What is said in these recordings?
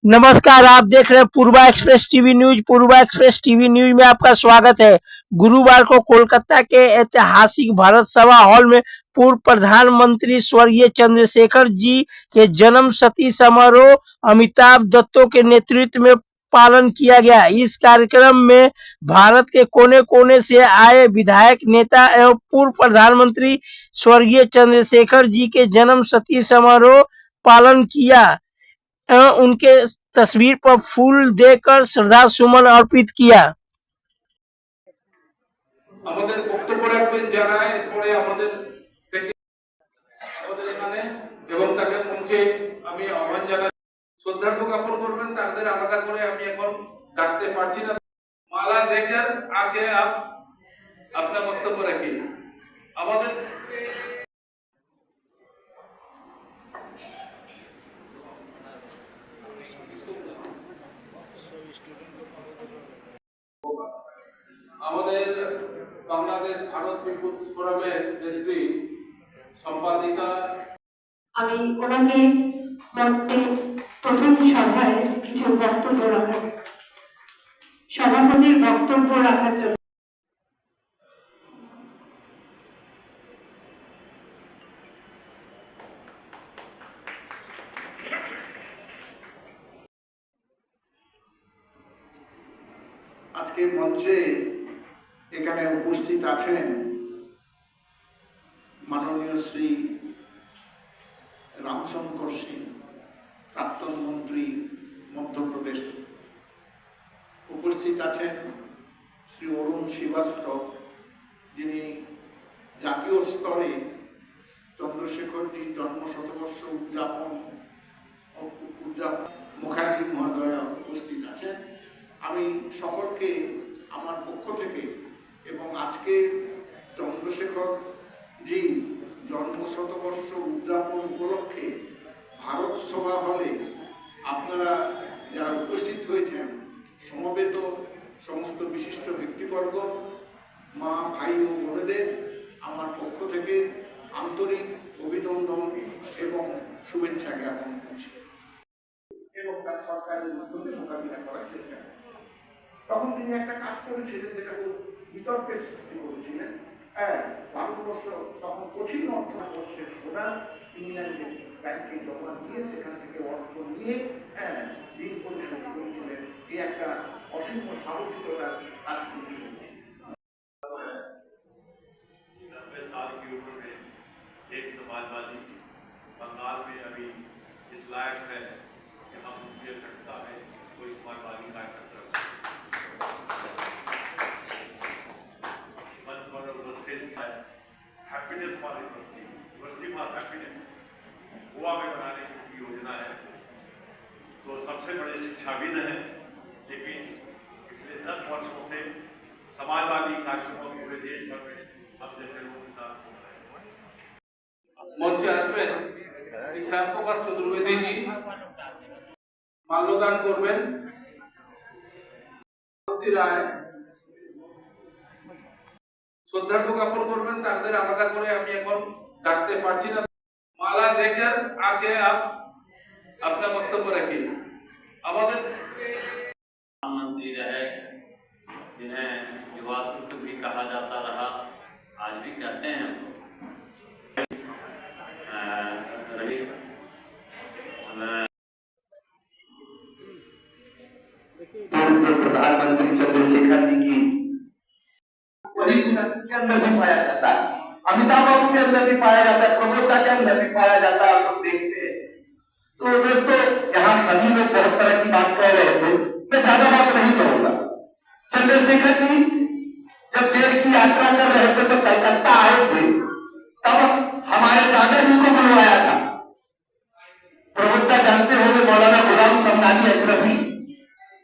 नमस्कार, आप देख रहे हैं पूर्वा एक्सप्रेस टीवी न्यूज। पूर्वा एक्सप्रेस टीवी न्यूज में आपका स्वागत है। गुरुवार को कोलकाता के ऐतिहासिक भारत सभा हॉल में पूर्व प्रधानमंत्री स्वर्गीय चंद्रशेखर जी के जन्म शती समारोह अमिताभ दत्तो के नेतृत्व में पालन किया गया। इस कार्यक्रम में भारत के कोने कोने से आए विधायक, नेता एवं पूर्व प्रधानमंत्री स्वर्गीय चंद्रशेखर जी के जन्म शती समारोह पालन किया एवं उनके तस्वीर पर फूल देकर श्रद्धा सुमन अर्पित किया। আমাদের বক্তব্য রাখবেন যারা এরপরে আমাদের এখানে এবং তাকে মঞ্চে আমি আহ্বান জানাই। শ্রদ্ধার্ঘ্য জ্ঞাপন করবেন তাদের আলাদা করে আমি এখন ডাকতে পারছি না। মালা দেकर आके आप अपना वक्तव्य रखिए। আমাদের আমাদের বাংলাদেশ ভারত পিপুলস ফোরামের নেত্রী সম্পাদিকা আমি ওনাকে প্রথম সভায় কিছু বক্তব্য রাখার সভাপতির বক্তব্য রাখার জন্য আজকে মঞ্চে এখানে উপস্থিত আছেন মাননীয় শ্রী রামশঙ্কর সিং, প্রাক্তন মন্ত্রী মধ্যপ্রদেশ। উপস্থিত আছেন শ্রী অরুণ শ্রীবাস্তব, যিনি জাতীয় স্তরে চন্দ্রশেখরজি জন্ম শতবর্ষ উদযাপন মুখার্জি মহোদয় উপস্থিত আছেন। আমি সকলকে আমার পক্ষ থেকে এবং আজকে চন্দ্রশেখর জি জন্ম শতবর্ষ উদযাপন উপলক্ষে ভারত সভা হলে আপনারা যারা উপস্থিত হয়েছেন, সমবেত সমস্ত বিশিষ্ট ব্যক্তিবর্গ, মা, ভাই ও বোনেদের আমার পক্ষ থেকে আন্তরিক অভিনন্দন এবং শুভেচ্ছা জ্ঞাপন করছি এবং তার সরকারের মাধ্যমে মোকাবিলা করার চেষ্টা করছি। তখন তিনি একটা কাজ করেছিলেন যেটা বিতর্কের সৃষ্টি করেছিলেন। ভারতবর্ষ তখন কঠিন অর্থবর্ষের সোনা ইংল্যান্ডে ব্যাংকে জমা দিয়ে সেখান থেকে অর্থ নিয়ে ঋণ পরিশোধ করেছিলেন। এই একটা অসীম সাহসিকতার কাজ তিনি করেছিলেন। बंगाल में अभी इस लायक है कि हम ये खटता है कोई समाजवादी कार्यकर्ता मन पर उपस्थित है। Happiness for university for happiness Goa में बनाने की योजना है। तो सबसे बड़े शिक्षाविद हैं, लेकिन पिछले 10 वर्षों से समाजवादी कार्यक्रमों पूरे देश भर में अब जैसे लोग साथ মঞ্চে আসবেন শ্যামপ্রকাশ চতুর্বেদীজি, মাল্যদান করবেন। রায় শ্রদ্ধার্ঘ্য জ্ঞাপন করবেন তাদের আলাদা করে আমি এখন ডাকতে পারছি না। মালা देकर आके आप अपना वक्तव्य रखिए। আমাদের प्रधानमंत्री रहे, जिन्हें युवा पुत्र भी कहा जाता रहा, आज भी कहते हैं। प्रधानमंत्री चंद्रशेखर जी की वही गुण के अंदर भी पाया जाता है, अमिताभ बाबू के अंदर भी पाया जाता है, प्रबोधता के अंदर भी पाया जाता है। हम देखते हैं। तो दोस्तों, यहाँ सभी लोग बहुत तरह की बात कह रहे थे, मैं ज्यादा बात नहीं कहूंगा। चंद्रशेखर जी जब देश की यात्रा कर रहे थे तो कलकत्ता आए थे, तब हमारे दादाजी को बुलवाया था। प्रबोधता जानते होंगे, मौलाना गुलाम समदानी अशरफी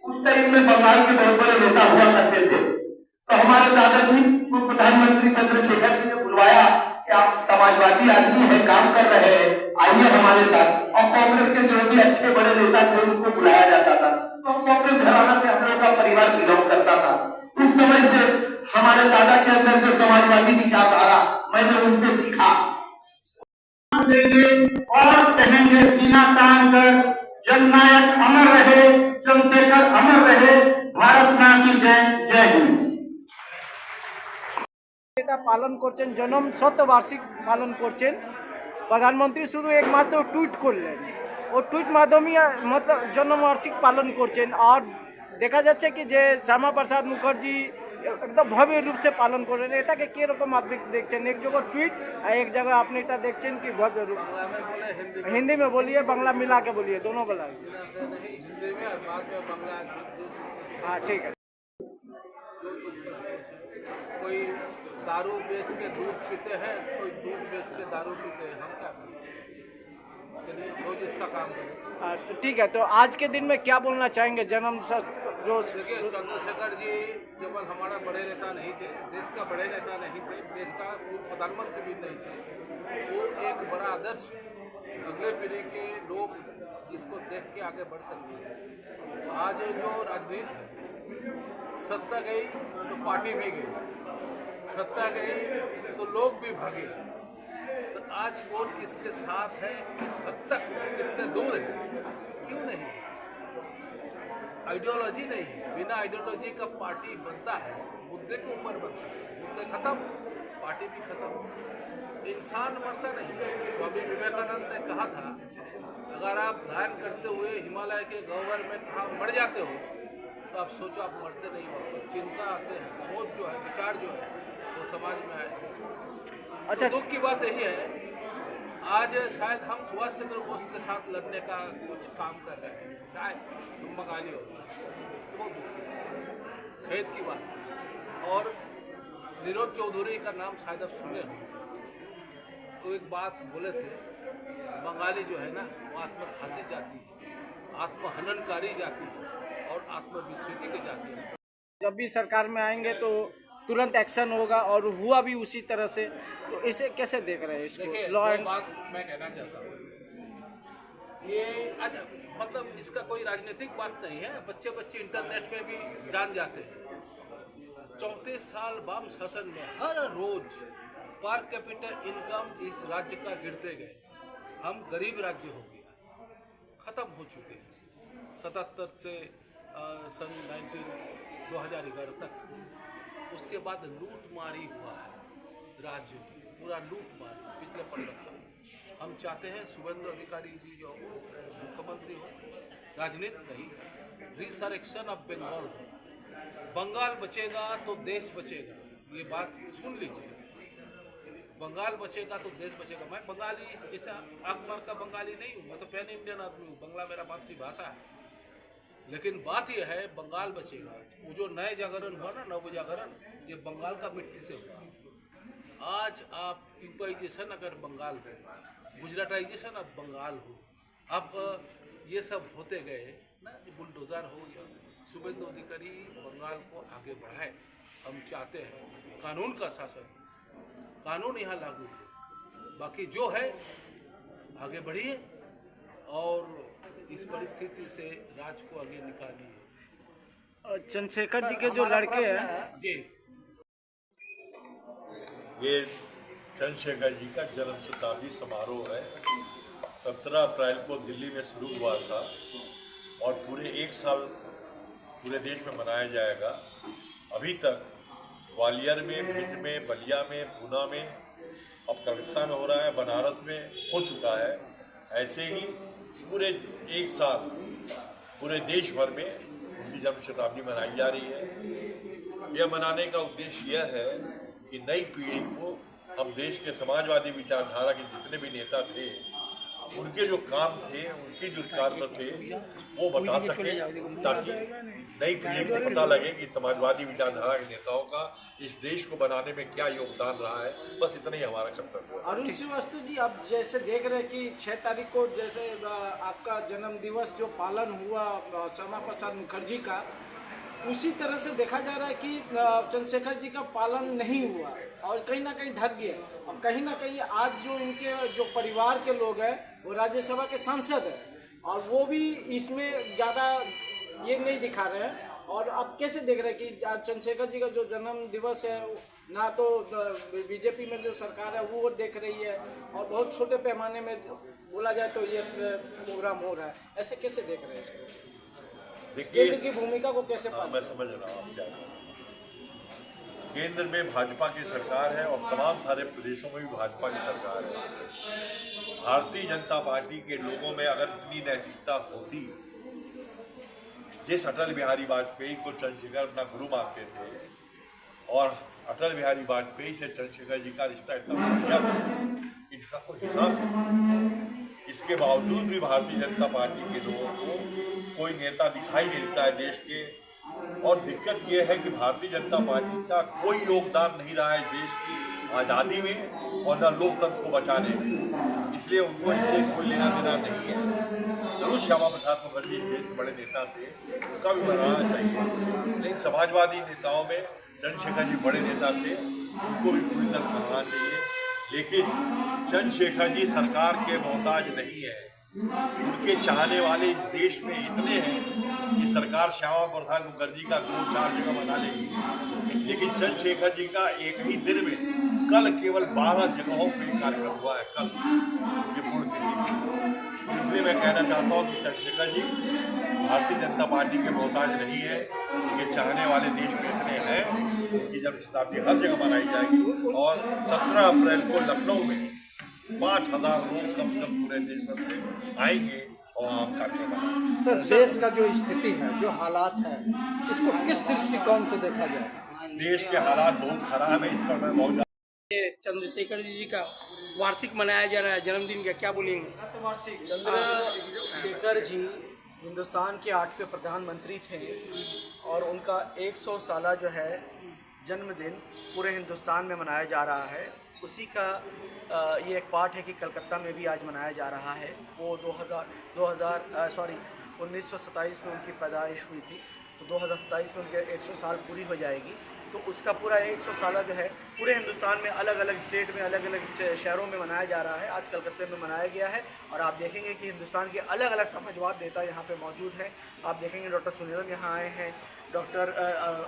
उस टाइम में बंगाल के बहुत बड़े नेता हुआ करते थे। तो हमारे दादाजी को प्रधानमंत्री चंद्रशेखर जी ने बुलवाया कि आप समाजवादी आदमी है, काम कर रहे हैं, आइए हमारे साथ। और कांग्रेस के जो भी अच्छे बड़े नेता थे उनको बुलाया जाता था। तो कांग्रेस घराना से हम लोग का परिवार बिलोंग करता था। उस समय से हमारे दादा के अंदर जो समाजवादी विचारधारा मैंने उनसे सीखा और कहेंगे सीना तान कर जननायक अमर रहे। পালন করছেন, জন্ম শতবার্ষিক পালন করছেন, প্রধানমন্ত্রী শুধু একমাত্র টুইট করলেন, ও টুইট মাধ্যমে मतलब জন্মবার্ষিক পালন করছেন। আর দেখা যাচ্ছে কি যে শ্যামা প্রসাদ মুখার্জি एकदम भव्य रूप से पालन कर रहे हैं। এটাকে কি রকম আপনি দেখছেন? एक जगह ट्वीट और एक जगह आपने এটা দেখছেন कि भव्य रूप? हिंदी में बोलिए, बांग्ला मिला के बोलिए, दोनों बोला। नहीं, हिंदी में और बाद में बांग्ला हाँ ठीक है। जो जिसका सोच है, कोई दारू बेच के दूध पीते हैं, कोई दूध बेच के दारू पीते हैं, हम क्या करें? चलिए जो जिसका काम करें। तो ठीक है, तो आज के दिन में क्या बोलना चाहेंगे जन्म जो देखिए, चंद्रशेखर जी केवल हमारा बड़े नेता नहीं थे, देश का बड़े नेता नहीं थे, देश का पूर्व प्रधानमंत्री भी नहीं थे। वो एक बड़ा आदर्श अगले पीढ़ी के लोग जिसको देख के आगे बढ़ सकते हैं। आज जो राजनीति है, सत्ता गई तो पार्टी भी गई, सत्ता गई तो लोग भी भागे। तो आज कौन किसके साथ है, किस हद तक, कितने दूर है, क्यों नहीं? आइडियोलॉजी नहीं है, बिना आइडियोलॉजी का पार्टी बनता है, मुद्दे के ऊपर बनता है, मुद्दे खत्म, पार्टी भी खत्म। इंसान मरता नहीं। स्वामी विवेकानंद ने कहा था, अगर आप ध्यान करते हुए हिमालय के गह्वर में कहाँ मर जाते हो, तो आप सोचो आप मरते नहीं हो। चिंता आते हैं, सोच जो है, विचार जो है, वो समाज में आए। अच्छा, तो दुख की बात यही है, आज शायद हम सुभाष चंद्र बोस के साथ लड़ने का कुछ काम कर रहे हैं, शायद हम बंगाली हो, बहुत दुख की बात, खेद की बात है। और नीरज चौधरी का नाम शायद आप सुने हो, तो एक बात बोले थे, बंगाली जो है ना, वो आत्मघाती जाति है, आत्महननकारी जाति है और आत्मविस्मृति की जाति है। जब भी सरकार में आएंगे तो तुरंत एक्शन होगा, और हुआ भी उसी तरह से। तो इसे कैसे देख रहे हैं इसको? देखिए, लॉ दो एंड बात मैं कहना चाहता हूँ, ये अच्छा मतलब इसका कोई राजनीतिक बात नहीं है, बच्चे बच्चे इंटरनेट में भी जान जाते हैं। 34 साल वाम शासन में हर रोज पर कैपिटल इनकम इस राज्य का गिरते गए, हम गरीब राज्य हो गया, खत्म हो चुके हैं। 77 से सन 2011 तक, उसके बाद लूटमारी हुआ है राज्य, पूरा लूटमारी पिछले 15 साल। हम चाहते हैं शुभेंदु अधिकारी जी जो मुख्यमंत्री हो, राजनीति नहीं, रिसरेक्शन ऑफ बंगाल हो। बंगाल बचेगा तो देश बचेगा, ये बात सुन लीजिए। बंगाल बचेगा तो देश बचेगा। मैं बंगाली जैसा अकबर का बंगाली नहीं हूँ, मैं तो पैन इंडियन आदमी हूँ, बंगला मेरा मातृभाषा है। लेकिन बात यह है, बंगाल बचेगा। वो जो नए जागरण हुआ ना, नव जागरण, ये बंगाल का मिट्टी से हुआ। आज आप यूपाइजेशन अगर बंगाल हो, गुजराटाइजेशन अब बंगाल हो, अब ये सब होते गए ना, बुलडोजर हो गया। शुभेंदु अधिकारी बंगाल को आगे बढ़ाए, हम चाहते हैं कानून का शासन, कानून यहाँ लागू हो। बाकी जो है आगे बढ़िए और इस परिस्थिति से राज्य को आगे निकालिए। चंद्रशेखर जी के जो लड़के हैं जी, ये चंद्रशेखर जी का जन्म शताब्दी समारोह है। 17 अप्रैल को दिल्ली में शुरू हुआ था और पूरे एक साल पूरे देश में मनाया जाएगा। अभी तक ग्वालियर में, भिंड में, बलिया में, पूना में, अब कलकत्ता में हो रहा है, बनारस में हो चुका है। ऐसे ही पूरे एक साल पूरे देश भर में उनकी जन्म शताब्दी मनाई जा रही है। यह मनाने का उद्देश्य यह है कि नई पीढ़ी को हम देश के समाजवादी विचारधारा के जितने भी नेता थे, उनके जो काम थे, उनके जो कार्य थे, वो बता सके, ताकि नई पीढ़ी को पता लगे कि समाजवादी विचारधारा के नेताओं का इस देश को बनाने में क्या योगदान रहा है। बस इतना ही हमारा कर्तव्य है। अरुण श्रीवास्तव जी, आप जैसे देख रहे हैं कि 6 तारीख को जैसे आपका जन्म दिवस जो पालन हुआ श्यामा प्रसाद मुखर्जी का, उसी तरह से देखा जा रहा है कि चंद्रशेखर जी का पालन नहीं हुआ और कहीं ना कहीं ढक गया। और कहीं ना कहीं आज जो इनके जो परिवार के लोग हैं, वो राज्यसभा के सांसद हैं, और वो भी इसमें ज़्यादा ये नहीं दिखा रहे हैं। और आप कैसे देख रहे हैं कि आज चंद्रशेखर जी का जो जन्म दिवस है, ना तो बीजेपी में जो सरकार है वो देख रही है, और बहुत छोटे पैमाने में बोला जाए तो ये प्रोग्राम हो रहा है, ऐसे कैसे देख रहे हैं इसको? देखिए, केंद्र की भूमिका को कैसे मैं समझ रहा हूँ आप क्या कह रहे हैं। केंद्र में भाजपा की सरकार है और तमाम सारे प्रदेशों में भी भाजपा की सरकार है। भारतीय जनता पार्टी के लोगों में अगर इतनी नैतिकता होती, जिस अटल बिहारी वाजपेयी को चंद्रशेखर अपना गुरु मानते थे और अटल बिहारी वाजपेयी से चंद्रशेखर जी का रिश्ता इतना बढ़िया, इसका कोई हिसाब नहीं। इसके बावजूद भी भारतीय जनता पार्टी के लोगों को कोई नेता दिखाई नहीं देता है देश के। और दिक्कत यह है कि भारतीय जनता पार्टी का कोई योगदान नहीं रहा है देश की आज़ादी में और न लोकतंत्र को बचाने में, इसलिए उनको इससे कोई लेना देना नहीं है। जरूर श्यामा प्रसाद मुखर्जी देश के बड़े नेता थे, उनका भी बनाना चाहिए, लेकिन समाजवादी नेताओं में चंद्रशेखर जी बड़े नेता थे, उनको भी पूरी तरह बनाना चाहिए। लेकिन चंद्रशेखर जी सरकार के मोहताज नहीं है, उनके चाहने वाले इस देश में इतने हैं कि सरकार श्यामा प्रसाद मुखर्जी का 2-4 जगह बना लेगी, लेकिन चंद्रशेखर जी का एक ही दिन में कल केवल 12 जगहों पे कार्यक्रम हुआ है, कल उनकी पुण्यतिथि थी। इसलिए मैं कहना चाहता हूँ कि चंद्रशेखर जी भारतीय जनता पार्टी के मोहताज नहीं है, उनके चाहने वाले देश में इतने हैं, उनकी जन्म शताब्दी हर जगह मनाई जाएगी। और 17 अप्रैल को लखनऊ में 5,000 लोग कम से कम पूरे देश भर से आएंगे और हम कार्यक्रम बनाएंगे। सर, देश का जो स्थिति है, जो हालात है, इसको किस दृष्टिकोण से देखा जाए? देश के हालात बहुत खराब है, इस पर मैं बहुत चंद्रशेखर जी का वार्षिक मनाया जा रहा है जन्मदिन का, क्या बोलेंगे? चंद्रशेखर जी हिंदुस्तान के 8वें प्रधानमंत्री थे और उनका 100 साला जो है जन्मदिन पूरे हिंदुस्तान में मनाया जा रहा है। उसी का ये एक पार्ट है कि कलकत्ता में भी आज मनाया जा रहा है। वो 1927 में उनकी पैदाइश हुई थी, तो 2027 में उनके 100 साल पूरी हो जाएगी। तो उसका पूरा 100 साल जो है पूरे हिंदुस्तान में अलग अलग स्टेट में अलग अलग शहरों में मनाया जा रहा है। आज कलकत्ते में मनाया गया है और आप देखेंगे कि हिंदुस्तान के अलग अलग समाजवाद नेता यहाँ पे मौजूद हैं। आप देखेंगे डॉक्टर सुनीलम यहाँ आए हैं, डॉक्टर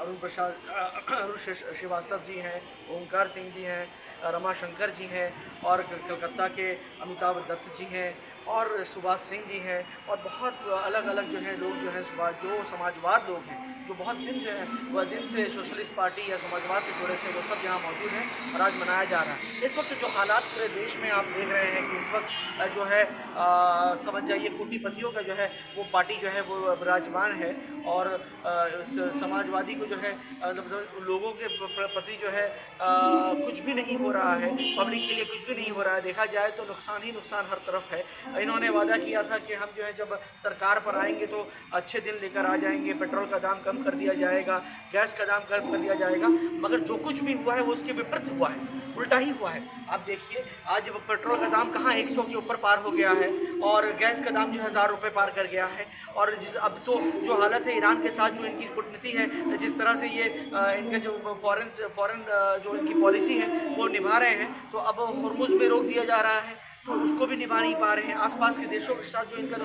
अरुण श्रीवास्तव जी हैं, ओंकार सिंह जी हैं, रमाशंकर जी हैं और कलकत्ता के अमिताभ दत्त जी हैं और सुभाष सिंह जी हैं और बहुत अलग अलग जो है लोग जो हैं जो समाजवाद लोग हैं, जो बहुत दिन जो है वह दिन से सोशलिस्ट पार्टी या समाजवाद से जुड़े थे, वो सब यहाँ मौजूद हैं और आज मनाया जा रहा है। इस वक्त जो हालात पूरे देश में आप देख रहे हैं कि इस वक्त जो है समझ जाइए कोटिपतियों का जो है वो पार्टी जो है वो विराजमान है और समाजवादी को जो है लोगों के प्रति जो है कुछ भी नहीं हो रहा है, पब्लिक के लिए कुछ भी नहीं हो रहा है। देखा जाए तो नुकसान ही नुकसान हर तरफ है। इन्होंने वादा किया था कि हम जो है जब सरकार पर आएंगे तो अच्छे दिन लेकर आ जाएंगे, पेट्रोल का दाम कम कर दिया जाएगा, गैस का दाम कम कर दिया जाएगा, मगर जो कुछ भी हुआ है वो उसके विपरीत हुआ है, उल्टा ही हुआ है। आप देखिए आज पेट्रोल का दाम कहाँ 100 के ऊपर पार हो गया है और गैस का दाम जो है 1000 रुपये पार कर गया है। और अब तो जो हालत है ईरान के साथ जो इनकी कूटनीति है, जिस तरह से ये इनका जो फॉरेन जो इनकी पॉलिसी है वो निभा रहे हैं, तो अब हुर्मुज़ में रोक दिया जा रहा है तो उसको भी निभा नहीं पा रहे हैं। आसपास के देशों के साथ जो इनका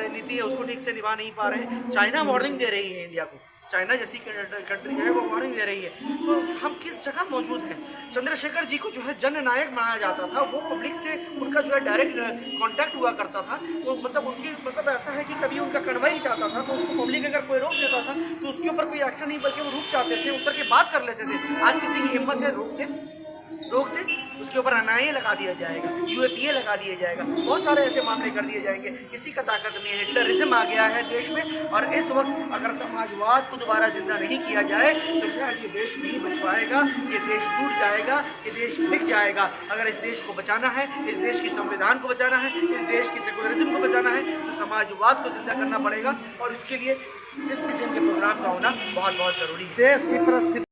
नीति है उसको ठीक से निभा नहीं पा रहे हैं। चाइना वार्निंग दे रही है इंडिया को, चाइना जैसी कंट्री जो है वो वार्निंग दे रही है। तो हम किस जगह मौजूद हैं? चंद्रशेखर जी को जो है जननायक माना जाता था, वो पब्लिक से उनका जो है डायरेक्ट कांटेक्ट हुआ करता था। तो मतलब ऐसा है कि कभी उनका कन्वा ही चाहता था तो उसको पब्लिक अगर कोई रोक देता था तो उसके ऊपर कोई एक्शन नहीं बल्कि वो रुक जाते थे, उतर के बात कर लेते थे। आज किसी की हिम्मत है रोक दे उसके ऊपर NIA लगा दिया जाएगा, UAPA लगा दिया जाएगा, बहुत सारे ऐसे मामले कर दिए जाएंगे। किसी का ताकत नहीं है, हिटलरिज्म आ गया है देश में। और इस वक्त अगर समाजवाद को दोबारा जिंदा नहीं किया जाए तो शायद ये देश नहीं बच पाएगा, ये देश टूट जाएगा, ये देश बिक जाएगा। अगर इस देश को बचाना है, इस देश की संविधान को बचाना है, इस देश की सेकुलरिज्म को बचाना है तो समाजवाद को जिंदा करना पड़ेगा और इसके लिए इस किस्म के प्रोग्राम का होना बहुत बहुत ज़रूरी है। देश की परिस्थिति